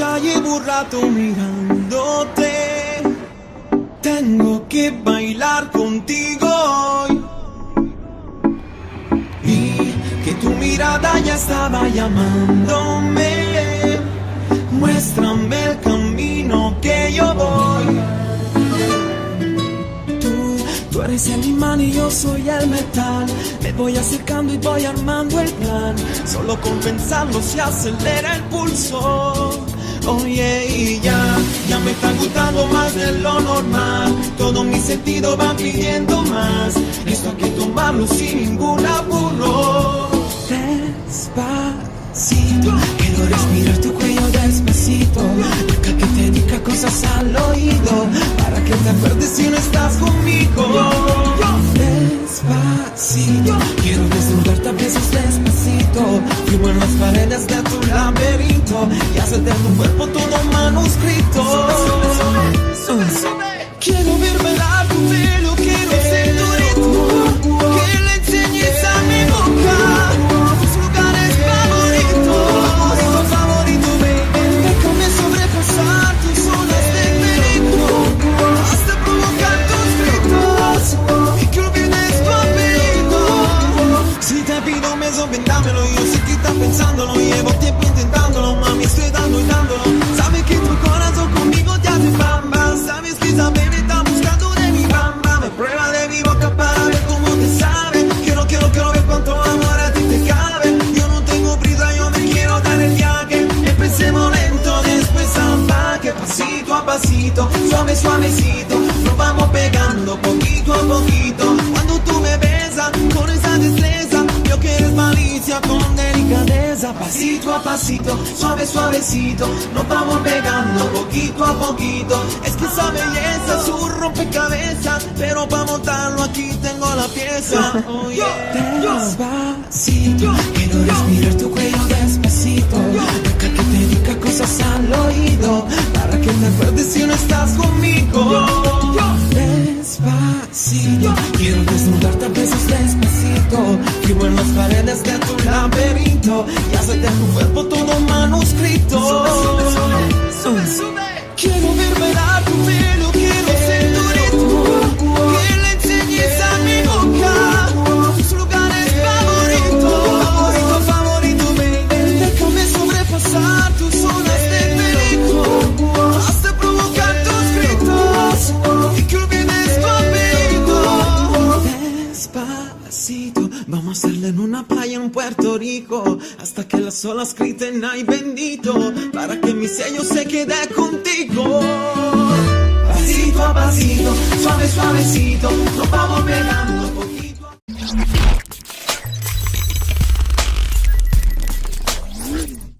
ya llevo un rato mirándote. Tengo que bailar contigo hoy. Vi que tu mirada ya estaba llamándome. Muéstrame el camino que yo voy. Tú eres el imán y yo soy el metal. Me voy acercando y voy armando el plan. Solo con pensarlo se acelera el pulso. Oye, y ya me está gustando más de lo normal. Todos mis sentidos van pidiendo más. Esto hay que tomarlo sin ningún apuro. Despacito, quiero respirar tu cuello despacito. Deja que te diga cosas al oído, para que te acuerdes si no estás conmigo. Despacito, quiero desnudarte a besos despacito. Vivo en las paredes de tu laberinto y hacer de tu cuerpo todo manuscrito. Quiero ver bailar tu pelo, quiero ser tu ritmo. Que le enseñes a mi boca tus lugares favorito, baby. Déjame sobrepasar tus zonas de peligro, hasta provocar tus gritos y que olvides tu apellido. Si te pido un beso, ven dámelo. Yo sé que estás pensándolo, llevo tiempo intentándolo, mami, estoy dando y dándolo. Sabes que tu corazón conmigo te hace bamba. Sabes que esa baby está buscando de mi bamba. Me prueba de mi boca para ver cómo te sabe. Quiero ver cuánto amor a ti te cabe. Yo no tengo prisa, yo me quiero dar el viaje. Empecemos lento, después salvaje. Pasito a pasito, suavecito. Nos vamos pegando poquito a poquito. Cuando tú me besas con esa destreza, yo que eres malicia con delicadeza. Pasito a pasito, suavecito. Nos vamos pegando poquito a poquito. Es que esa belleza es un rompecabezas, pero para montarlo aquí tengo la pieza. Oh, yeah. Despacito, quiero respirar tu cuello despacito. Deja que te diga cosas al oído, para que te acuerdes si no estás conmigo. Despacito, quiero desnudarte a besos despacito. Vivo en las paredes de tu laberinto y hacer de tu cuerpo todo manuscrito. Sube. Quiero ver bailar tu pelo, quiero ser tu ritmo. Que le enseñes a mi boca tus lugares favorito, baby. Déjame sobrepasar tus zonas de peligro, hasta provocar tus gritos y que olvides tu apellido. Despacito, vamos a hacerlo en una playa en Puerto Rico, hasta que las olas griten ay bendito, para que mi sello se quede contigo. Pasito a pasito, suavecito, nos vamos pegando poquito a poquito.